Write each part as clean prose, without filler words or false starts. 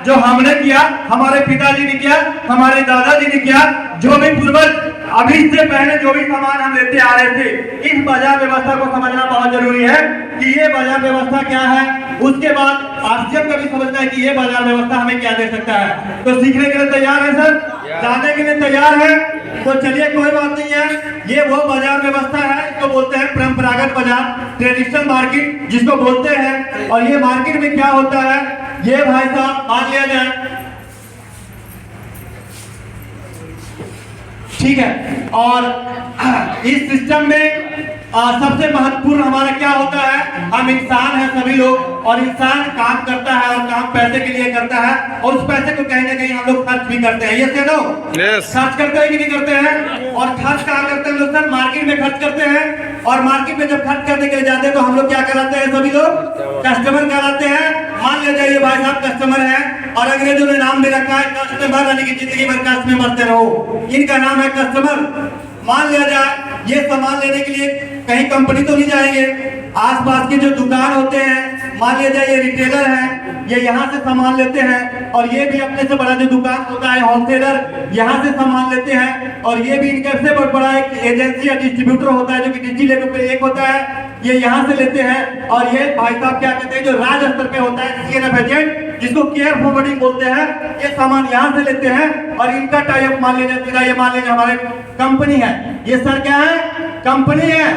जो हमने किया, हमारे पिताजी ने किया, हमारे दादाजी ने किया, जो भी पूर्वज अभी से पहले जो भी सामान हम लेते आ रहे थे, इस बाजार व्यवस्था को समझना बहुत जरूरी है कि ये बाजार व्यवस्था क्या है। उसके बाद आरसीएम का भी समझना है कि ये बाजार व्यवस्था हमें क्या दे सकता है। तो सीखने के लिए तैयार है सर, जाने के लिए तैयार है? तो चलिए कोई बात नहीं है, ये वो बाजार व्यवस्था है, इसको बोलते हैं परंपरागत बाजार, ट्रेडिशनल मार्केट जिसको बोलते हैं। और ये मार्केट में क्या होता है, ये भाई साहब मान लिया जाए, ठीक है। और इस सिस्टम में सबसे महत्वपूर्ण हमारा क्या होता है, हम इंसान हैं सभी लोग, और इंसान काम करता है और काम पैसे के लिए करता है, और उस पैसे को कहीं ना कहीं हम लोग खर्च भी करते हैं। ये से नो खर्च करते हैं कि नहीं करते हैं? और खर्च कहाँ करते हैं लोग सर? मार्केट में खर्च करते हैं। और मार्केट में जब खर्च करने के लिए जाते हैं तो हम लोग क्या कहलाते हैं? सभी लोग कस्टमर कहलाते हैं। मान लिया जाए ये भाई साहब कस्टमर है, और अंग्रेजों ने नाम दे रखा है कस्टमर, यानी कि जिंदगी भर कस्टमर मरते रहो, इनका नाम है कस्टमर। मान लिया जाए ये सामान लेने के लिए कहीं कंपनी तो नहीं जाएंगे, आसपास के जो दुकान होते हैं, मान लिया जाए ये रिटेलर है, ये यहाँ से सामान लेते हैं, और ये भी अपने से बड़ा जो दुकान होता है होलसेलर, यहाँ से सामान लेते हैं। और ये भी इनके से बड़ा एक एजेंसी या डिस्ट्रीब्यूटर होता है जो कि निजी लेवल पे एक होता है, ये यहाँ से लेते हैं। और ये भाई साहब क्या कहते हैं, जो राज्य स्तर पे होता है सीएनएफ एजेंट, जिसको केयर फॉरवर्डिंग बोलते हैं, ये सामान यहाँ से लेते हैं। और इनका टाई अप मान लीजिए सीधा, ये मान लीजिए हमारे कंपनी है, ये सर क्या है? कंपनी है,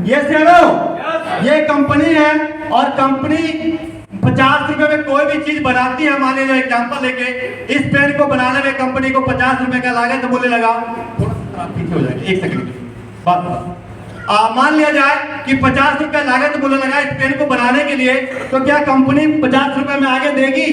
ये सर ये कंपनी है। और कंपनी 50 रुपए में कोई भी चीज बनाती है, मान लीजिए एग्जाम्पल लेके, इस पेन को बनाने में कंपनी को 50 रुपए का लागत तो बोले लगा, थोड़ा पीछे हो जाएगा, एक सेकंड बात। मान लिया जाए कि 50 रुपए लागत बोले लगा इस पेन को बनाने के लिए, तो क्या कंपनी 50 रुपए में आगे देगी?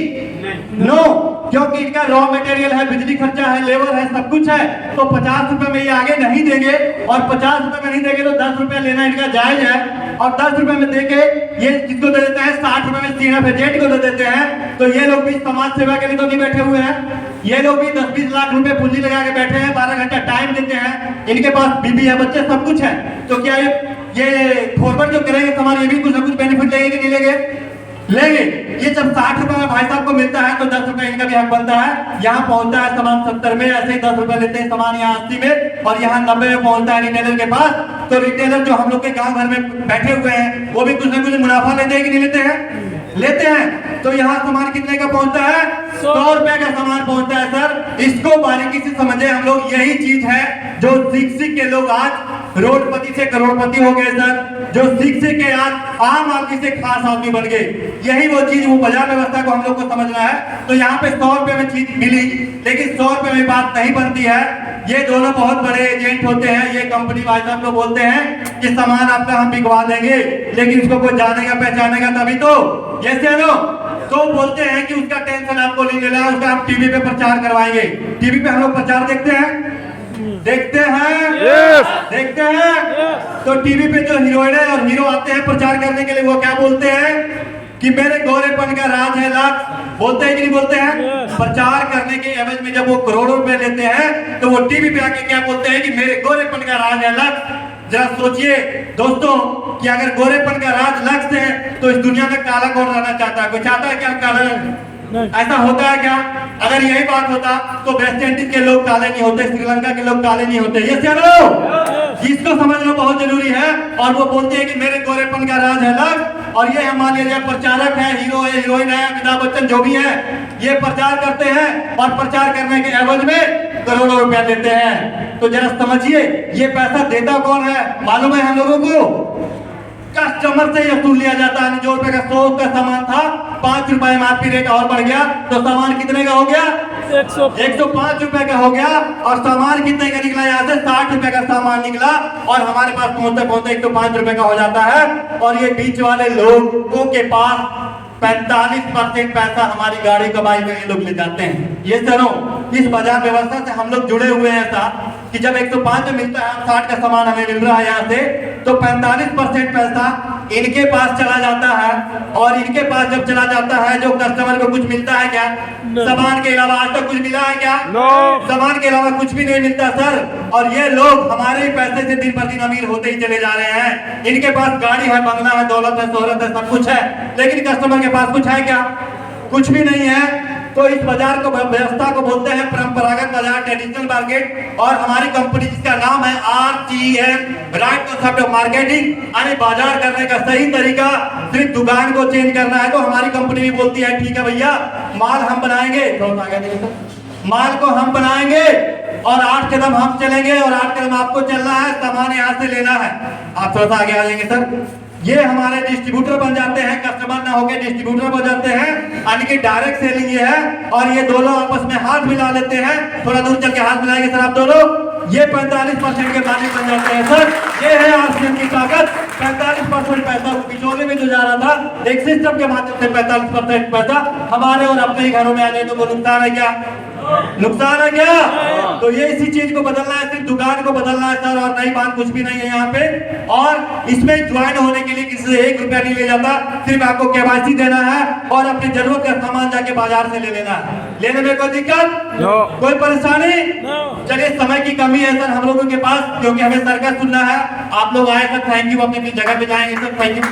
नो, क्योंकि इनका रॉ मटेरियल है, बिजली खर्चा है, लेबर है, सब कुछ है। तो 50 रुपए में ये आगे नहीं देंगे, और 50 रुपए में नहीं देंगे तो 10 रुपए लेना इनका जायज है। और 10 रुपए में देके ये किसको दे देते हैं? 60 रुपए में सीएनएफ एजेंट को दे देते हैं। तो ये लोग भी समाज सेवा के लिए तो नहीं बैठे हुए हैं, ये लोग भी 10-20 लाख रुपए पूंजी लगा के बैठे हैं, 12 घंटा टाइम देते हैं, इनके पास बीबी है, बच्चे सब कुछ है। तो क्या ये फॉरवर्ड जो करेंगे सामान, ये भी कुछ ना कुछ बेनिफिट लेंगे कि नहीं लेंगे? लेंगे। ये जब 60 रुपए में भाई साहब को मिलता है तो 10 रुपए इनका भी हक बनता है। यहाँ पहुंचता है सामान 70 में, ऐसे ही 10 रुपए लेते हैं सामान यहाँ 80 में, और यहाँ 90 में पहुंचता है रिटेलर के पास। तो रिटेलर जो हम लोग के गांव घर में बैठे हुए हैं, वो भी कुछ ना कुछ मुनाफा लेते हैं कि नहीं लेते हैं? लेते हैं। तो यहाँ सामान कितने का पहुंचता है? 100 रुपए का सामान पहुंचता है सर। इसको बारीकी से समझे हम लोग, यही चीज है जो सीख सीख के लोग आज रोडपति से करोड़पति हो गए सर, जो सीख सीख के आज आम आदमी से खास आदमी बन गए। यही वो चीज, वो बाजार व्यवस्था को हम लोग को समझना है। तो यहाँ पे 100 रुपए में चीज मिली, लेकिन 100 रुपए में बात नहीं बनती है। ये दोनों बहुत बड़े एजेंट होते हैं, ये कंपनी भाई साहब को बोलते हैं कि सामान आपका हम बिकवा देंगे, लेकिन इसको कोई जानेगा पहचानेगा तभी तो। ये नो तो बोलते हैं कि उसका टेंशन आपको नहीं लेना, उसका हम टीवी पे प्रचार करवाएंगे। टीवी पे हम लोग प्रचार देखते हैं, देखते हैं देखते हैं। तो टीवी पे जो हीरोइन है और हीरो आते हैं प्रचार करने के लिए, वो क्या बोलते हैं कि मेरे गोरेपन का राज है लाख, बोलते हैं कि नहीं बोलते हैं? प्रचार करने के एवज में जब वो करोड़ों रुपए लेते हैं, तो वो टीवी पे आके क्या बोलते हैं कि मेरे गोरेपन का राज है लाख। जरा सोचिए दोस्तों कि अगर गोरेपन का राज लक्ष्य है, तो इस दुनिया में काला कौन रहना चाहता है? कोई चाहता है क्या काला? ऐसा होता है क्या? अगर यही बात होता तो वेस्ट इंडीज के लोग काले नहीं होते, श्रीलंका के लोग काले नहीं होते। ये चलो, इसको समझना बहुत जरूरी है। और वो बोलते हैं कि मेरे गोरेपन का राज है लग, और ये मान लीजिए प्रचारक है, हीरो है, हीरोइन है, अमिताभ बच्चन जो भी है, ये प्रचार करते हैं, और प्रचार करने के एवज में करोड़ों रुपया देते हैं। तो जरा समझिए ये पैसा देता कौन है? मालूम है हम लोगों को? कस्टमर से वसूल लिया जाता है। जो रुपए का 100 का सामान था, 5 रुपए एमआरपी रेट और बढ़ गया, तो सामान कितने का हो गया? 105 रुपए का हो गया। और सामान कितने का निकला? यहाँ से 60 रुपए का सामान निकला, और हमारे पास पहुंचते पहुंचते 105 रुपए का हो जाता है। और ये बीच वाले लोगों के पास 45% पैसा हमारी गाड़ी कमाई में ये लोग ले जाते हैं। ये सुनो, इस बाजार व्यवस्था से हम लोग जुड़े हुए हैं ऐसा कि जब 105 में मिलता है, 60 का सामान हमें मिल रहा है यहाँ से, तो 45% पैसा इनके पास चला जाता है। और इनके पास जब चला जाता है, जो कस्टमर को कुछ मिलता है क्या? सामान के अलावा आज तक कुछ मिला है क्या? सामान के अलावा कुछ भी नहीं मिलता सर। और ये लोग हमारे ही पैसे से दिन पर दिन अमीर होते ही चले जा रहे हैं। इनके पास गाड़ी है, बंगला है, दौलत है, शोहरत है, सब कुछ है, लेकिन कस्टमर के पास कुछ है क्या? कुछ भी नहीं है। तो इस बाजार को व्यवस्था को बोलते हैं परंपरागत बाजार, ट्रेडिशनल मार्केट। और हमारी कंपनी जिसका नाम है RGM, right concept of marketing, यानी बाजार करने का सही तरीका, सिर्फ दुकान को चेंज करना है। तो हमारी कंपनी भी बोलती है ठीक है भैया, माल हम बनाएंगे, माल को हम बनाएंगे और 8 कदम हम चलेंगे और 8 कदम आपको चलना है, सामान यहाँ से लेना है। आप थोड़ा सा आगे आ जाएंगे सर। ये हमारे डिस्ट्रीब्यूटर बन जाते हैं, कस्टमर ना होके डिस्ट्रीब्यूटर बन जाते हैं, यानी कि डायरेक्ट सेलिंग ये है। और ये दोनों आपस में हाथ मिला लेते हैं, थोड़ा दूर चल के हाथ मिलाएंगे सर आप दोनों, ये 45% के मालिक बन जाते हैं सर। ये है RCM की ताकत। 45% पैसा बिचौले में जो जा रहा था, एक सिस्टम के माध्यम से 45% पैसा हमारे और अपने ही घरों में आ जाए तो वो नुकसान है क्या? नुकसान है क्या? तो ये इसी चीज को बदलना है, सिर्फ दुकान को बदलना है सर, और नई बात कुछ भी नहीं है यहाँ पे। और इसमें ज्वाइन होने के लिए किसी से 1 रुपया नहीं ले जाता, सिर्फ आपको KYC देना है और अपनी जरूरत का सामान जाके बाजार से ले लेना है। लेने में कोई दिक्कत? कोई परेशानी? चलिए, समय की कमी है सर हम लोगों के पास, क्योंकि हमें सर्कस सुनना है। आप लोग आए सर, थैंक यू, अपनी अपनी जगह पे जाएंगे सर, थैंक यू।